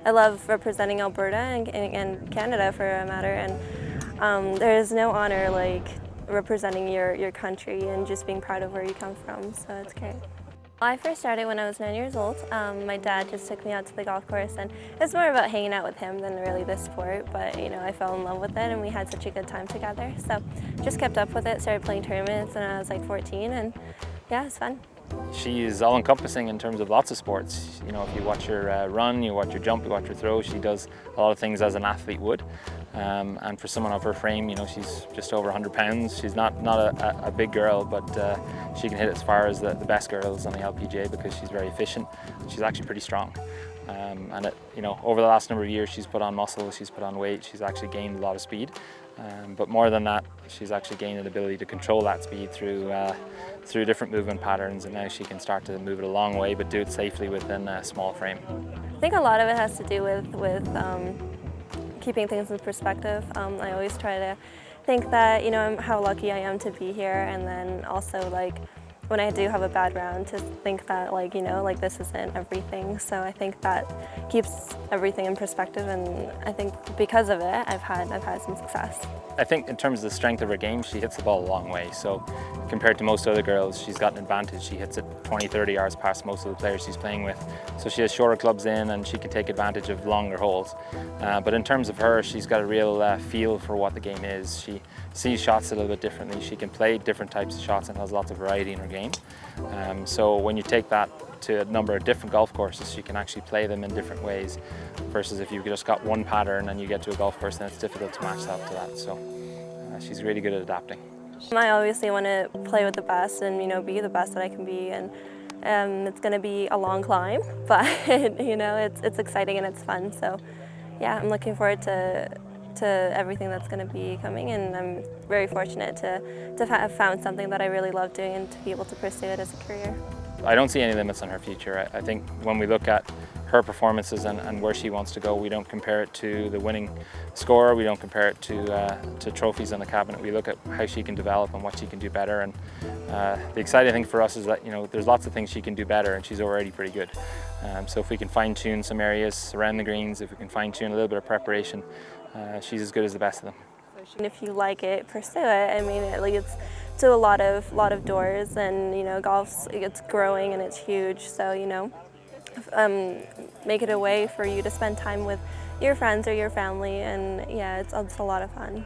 I love representing Alberta and Canada for a matter, and there is no honor like representing your country and just being proud of where you come from, so it's great. I first started when I was 9 years old. My dad just took me out to the golf course, and it's more about hanging out with him than really the sport, but I fell in love with it and we had such a good time together. So just kept up with it, started playing tournaments when I was like 14, and yeah, it's fun. She's all-encompassing in terms of lots of sports. If you watch her run, you watch her jump, you watch her throw, she does a lot of things as an athlete would. And for someone of her frame, she's just over 100 pounds. She's not a big girl, but she can hit as far as the best girls on the LPGA because she's very efficient. She's actually pretty strong. Over the last number of years, she's put on muscle, she's put on weight, she's actually gained a lot of speed. But more than that, she's actually gained an ability to control that speed through different movement patterns, and now she can start to move it a long way, but do it safely within a small frame. I think a lot of it has to do with keeping things in perspective. I always try to think that how lucky I am to be here, and then also like when I do have a bad round, to think that this isn't everything. So I think that keeps everything in perspective, and I think because of it, I've had some success. I think in terms of the strength of her game, she hits the ball a long way. So compared to most other girls, she's got an advantage. She hits it 20, 30 yards past most of the players she's playing with. So she has shorter clubs in and she can take advantage of longer holes. But in terms of her, she's got a real feel for what the game is. She sees shots a little bit differently. She can play different types of shots and has lots of variety in her game. So when you take that to a number of different golf courses, she can actually play them in different ways, versus if you've just got one pattern and you get to a golf course, then it's difficult to match up to that. So she's really good at adapting. I obviously want to play with the best and be the best that I can be, and it's going to be a long climb, but it's exciting and it's fun. So yeah, I'm looking forward to everything that's going to be coming, and I'm very fortunate to have found something that I really love doing and to be able to pursue it as a career. I don't see any limits on her future. I think when we look at her performances and where she wants to go, we don't compare it to the winning score, we don't compare it to trophies on the cabinet. We look at how she can develop and what she can do better, and the exciting thing for us is that there's lots of things she can do better, and she's already pretty good. So if we can fine-tune some areas around the greens, if we can fine-tune a little bit of preparation, she's as good as the best of them. And if you like it, pursue it. I mean, it leads to a lot of doors, and it's growing and it's huge. So make it a way for you to spend time with your friends or your family, and yeah, it's a lot of fun.